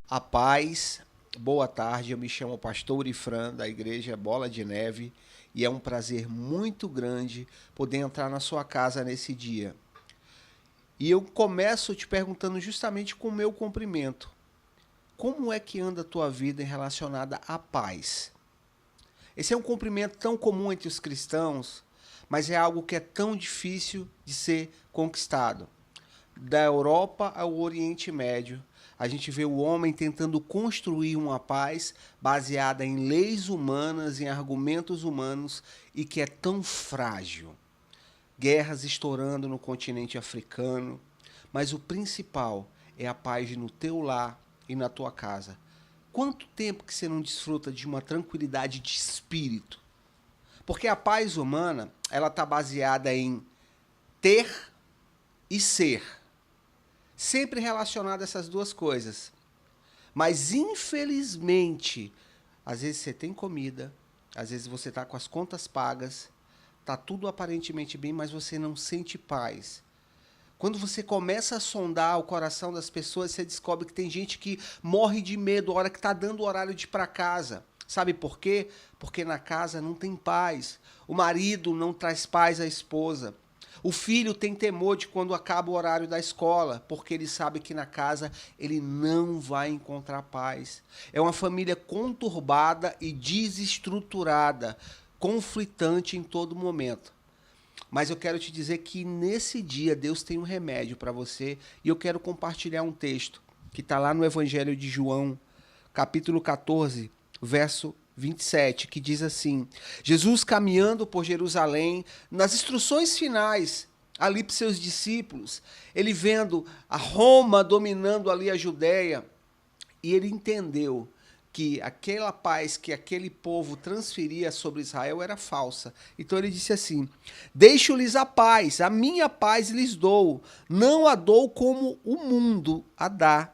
A paz, boa tarde, eu me chamo Pastor Ifran, da Igreja Bola de Neve, e é um prazer muito grande poder entrar na sua casa nesse dia. E eu começo te perguntando justamente com o meu cumprimento. Como é que anda a tua vida em relacionada à paz? Esse é um cumprimento tão comum entre os cristãos, mas é algo que é tão difícil de ser conquistado. Da Europa ao Oriente Médio, a gente vê o homem tentando construir uma paz baseada em leis humanas, em argumentos humanos e que é tão frágil. Guerras estourando no continente africano, mas o principal é a paz no teu lar e na tua casa. Quanto tempo que você não desfruta de uma tranquilidade de espírito? Porque a paz humana, ela está baseada em ter e ser, sempre relacionado a essas duas coisas. Mas, infelizmente, às vezes você tem comida, às vezes você está com as contas pagas, está tudo aparentemente bem, mas você não sente paz. Quando você começa a sondar o coração das pessoas, você descobre que tem gente que morre de medo a hora que está dando o horário de ir para casa. Sabe por quê? Porque na casa não tem paz. O marido não traz paz à esposa. O filho tem temor de quando acaba o horário da escola, porque ele sabe que na casa ele não vai encontrar paz. É uma família conturbada e desestruturada, conflitante em todo momento. Mas eu quero te dizer que nesse dia Deus tem um remédio para você e eu quero compartilhar um texto que está lá no Evangelho de João, capítulo 14, verso 27, que diz assim: Jesus caminhando por Jerusalém, nas instruções finais ali para seus discípulos, ele vendo a Roma dominando ali a Judéia, e ele entendeu que aquela paz que aquele povo transferia sobre Israel era falsa. Então ele disse assim: deixo-lhes a paz, a minha paz lhes dou, não a dou como o mundo a dá.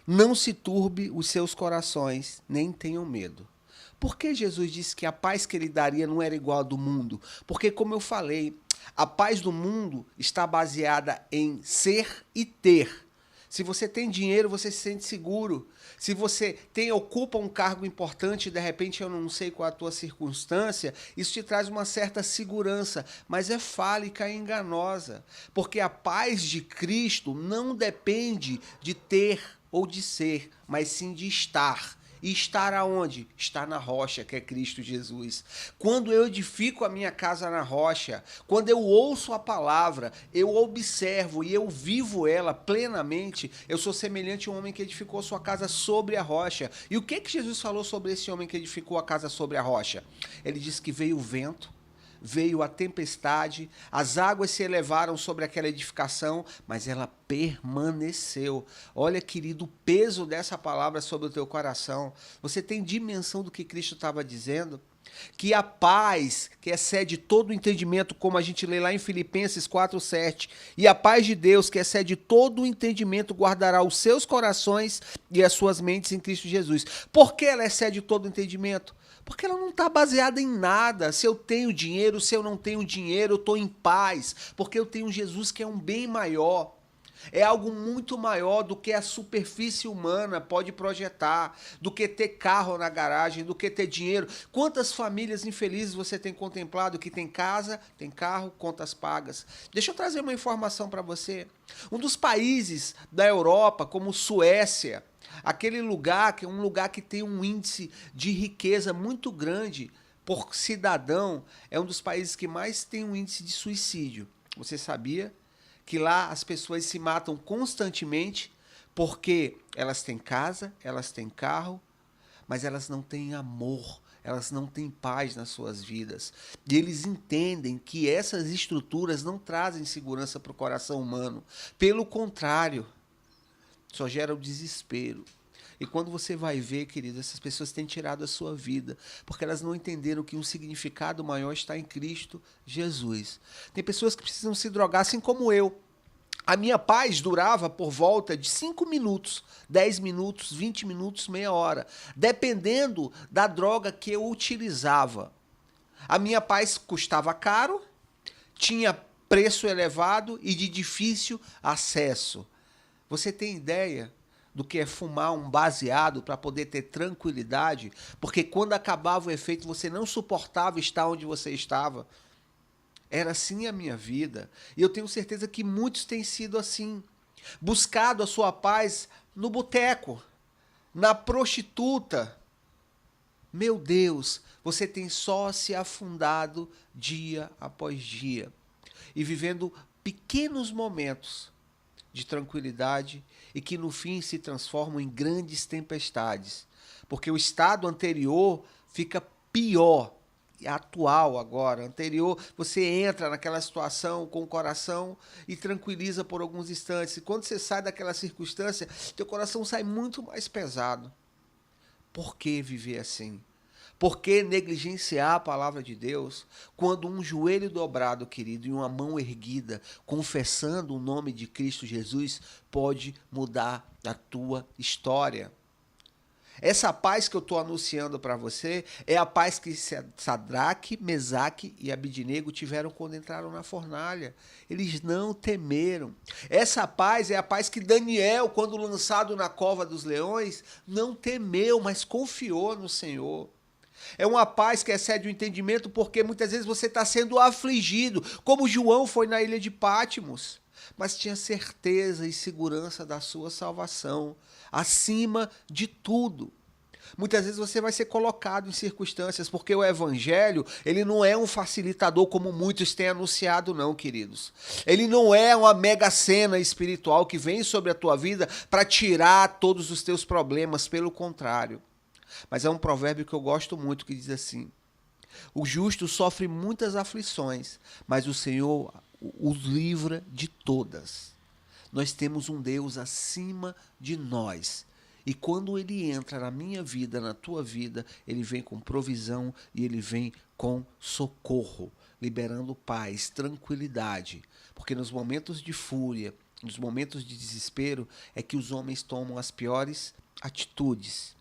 Não se turbe os seus corações, nem tenham medo. Por que Jesus disse que a paz que ele daria não era igual à do mundo? Porque, como eu falei, a paz do mundo está baseada em ser e ter. Se você tem dinheiro, você se sente seguro. Se você ocupa um cargo importante, de repente eu não sei qual a tua circunstância, isso te traz uma certa segurança, mas é fálica e enganosa. Porque a paz de Cristo não depende de ter ou de ser, mas sim de estar. E estar aonde? Estar na rocha, que é Cristo Jesus. Quando eu edifico a minha casa na rocha, quando eu ouço a palavra, eu observo e eu vivo ela plenamente, eu sou semelhante a um homem que edificou sua casa sobre a rocha. E o que Jesus falou sobre esse homem que edificou a casa sobre a rocha? Ele disse que veio o vento, veio a tempestade, as águas se elevaram sobre aquela edificação, mas ela permaneceu. Olha, querido, o peso dessa palavra sobre o teu coração. Você tem dimensão do que Cristo estava dizendo? Que a paz, que excede todo o entendimento, como a gente lê lá em Filipenses 4:7, e a paz de Deus, que excede todo o entendimento, guardará os seus corações e as suas mentes em Cristo Jesus. Por que ela excede todo o entendimento? Porque ela não está baseada em nada. Se eu tenho dinheiro, se eu não tenho dinheiro, eu estou em paz. Porque eu tenho Jesus que é um bem maior. É algo muito maior do que a superfície humana pode projetar, do que ter carro na garagem, do que ter dinheiro. Quantas famílias infelizes você tem contemplado que tem casa, tem carro, contas pagas? Deixa eu trazer uma informação para você. Um dos países da Europa, como Suécia, aquele lugar que é um lugar que tem um índice de riqueza muito grande por cidadão, é um dos países que mais tem um índice de suicídio. Você sabia que lá as pessoas se matam constantemente porque elas têm casa, elas têm carro, mas elas não têm amor, elas não têm paz nas suas vidas. E eles entendem que essas estruturas não trazem segurança para o coração humano. Pelo contrário, só gera o desespero. E quando você vai ver, querido, essas pessoas têm tirado a sua vida, porque elas não entenderam que um significado maior está em Cristo Jesus. Tem pessoas que precisam se drogar, assim como eu. A minha paz durava por volta de 5 minutos, 10 minutos, 20 minutos, meia hora, dependendo da droga que eu utilizava. A minha paz custava caro, tinha preço elevado e de difícil acesso. Você tem ideia do que é fumar um baseado para poder ter tranquilidade, porque quando acabava o efeito você não suportava estar onde você estava. Era assim a minha vida. E eu tenho certeza que muitos têm sido assim. Buscado a sua paz no boteco, na prostituta. Meu Deus, você tem só se afundado dia após dia e vivendo pequenos momentos de tranquilidade e que no fim se transformam em grandes tempestades, porque o estado anterior fica pior, atual agora. Anterior, você entra naquela situação com o coração e tranquiliza por alguns instantes, e quando você sai daquela circunstância, teu coração sai muito mais pesado. Por que viver assim? Por que negligenciar a palavra de Deus quando um joelho dobrado, querido, e uma mão erguida, confessando o nome de Cristo Jesus, pode mudar a tua história? Essa paz que eu estou anunciando para você é a paz que Sadraque, Mesaque e Abidnego tiveram quando entraram na fornalha. Eles não temeram. Essa paz é a paz que Daniel, quando lançado na cova dos leões, não temeu, mas confiou no Senhor. É uma paz que excede o entendimento, porque muitas vezes você está sendo afligido, como João foi na ilha de Pátimos, mas tinha certeza e segurança da sua salvação, acima de tudo. Muitas vezes você vai ser colocado em circunstâncias, porque o evangelho, ele não é um facilitador como muitos têm anunciado não, queridos. Ele não é uma mega cena espiritual que vem sobre a tua vida para tirar todos os teus problemas, pelo contrário. Mas é um provérbio que eu gosto muito, que diz assim: o justo sofre muitas aflições, mas o Senhor os livra de todas. Nós temos um Deus acima de nós. E quando Ele entra na minha vida, na tua vida, Ele vem com provisão e Ele vem com socorro, liberando paz, tranquilidade. Porque nos momentos de fúria, nos momentos de desespero, é que os homens tomam as piores atitudes.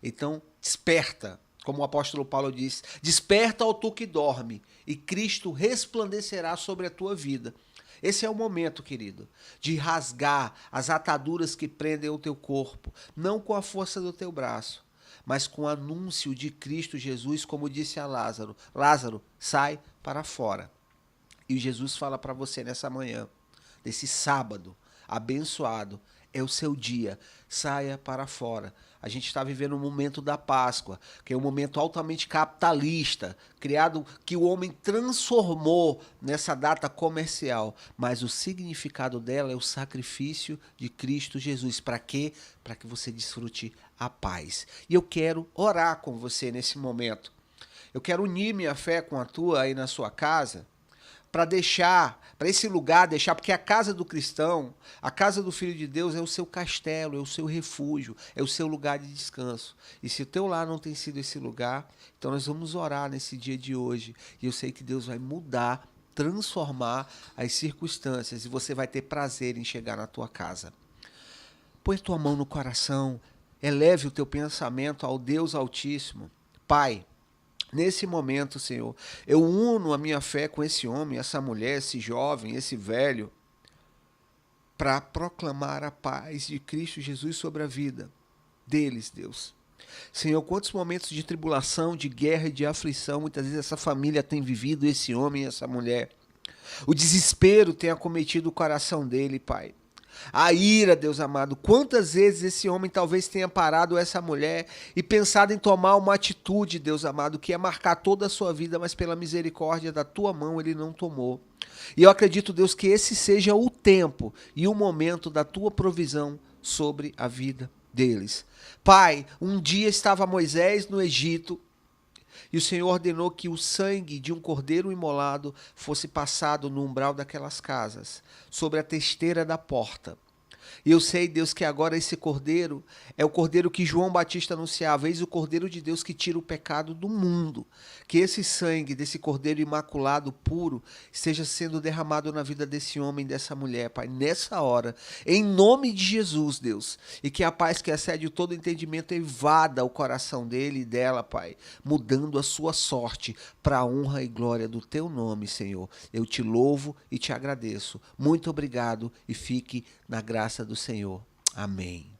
Então, desperta, como o apóstolo Paulo diz, desperta, ó tu que dorme, e Cristo resplandecerá sobre a tua vida. Esse é o momento, querido, de rasgar as ataduras que prendem o teu corpo, não com a força do teu braço, mas com o anúncio de Cristo Jesus, como disse a Lázaro: Lázaro, sai para fora. E Jesus fala para você nessa manhã, desse sábado abençoado, é o seu dia, saia para fora. A gente está vivendo um momento da Páscoa, que é um momento altamente capitalista, criado, que o homem transformou nessa data comercial, mas o significado dela é o sacrifício de Cristo Jesus. Para quê? Para que você desfrute a paz. E eu quero orar com você nesse momento. Eu quero unir minha fé com a tua aí na sua casa, para deixar, para esse lugar deixar, porque a casa do cristão, a casa do Filho de Deus é o seu castelo, é o seu refúgio, é o seu lugar de descanso. E se o teu lar não tem sido esse lugar, então nós vamos orar nesse dia de hoje. E eu sei que Deus vai mudar, transformar as circunstâncias e você vai ter prazer em chegar na tua casa. Põe tua mão no coração, eleve o teu pensamento ao Deus Altíssimo. Pai, nesse momento, Senhor, eu uno a minha fé com esse homem, essa mulher, esse jovem, esse velho, para proclamar a paz de Cristo Jesus sobre a vida deles, Deus. Senhor, quantos momentos de tribulação, de guerra e de aflição muitas vezes essa família tem vivido, esse homem e essa mulher. O desespero tem acometido o coração dele, Pai. A ira, Deus amado, quantas vezes esse homem talvez tenha parado essa mulher e pensado em tomar uma atitude, Deus amado, que ia marcar toda a sua vida, mas pela misericórdia da tua mão ele não tomou. E eu acredito, Deus, que esse seja o tempo e o momento da tua provisão sobre a vida deles. Pai, um dia estava Moisés no Egito, e o Senhor ordenou que o sangue de um cordeiro imolado fosse passado no umbral daquelas casas, sobre a testeira da porta. E eu sei, Deus, que agora esse cordeiro é o cordeiro que João Batista anunciava, eis o cordeiro de Deus que tira o pecado do mundo. Que esse sangue desse cordeiro imaculado, puro, esteja sendo derramado na vida desse homem, dessa mulher, Pai, nessa hora, em nome de Jesus, Deus. E que a paz que excede todo entendimento invada o coração dele e dela, Pai, mudando a sua sorte para a honra e glória do teu nome, Senhor. Eu te louvo e te agradeço. Muito obrigado e fique na graça do Senhor. Amém.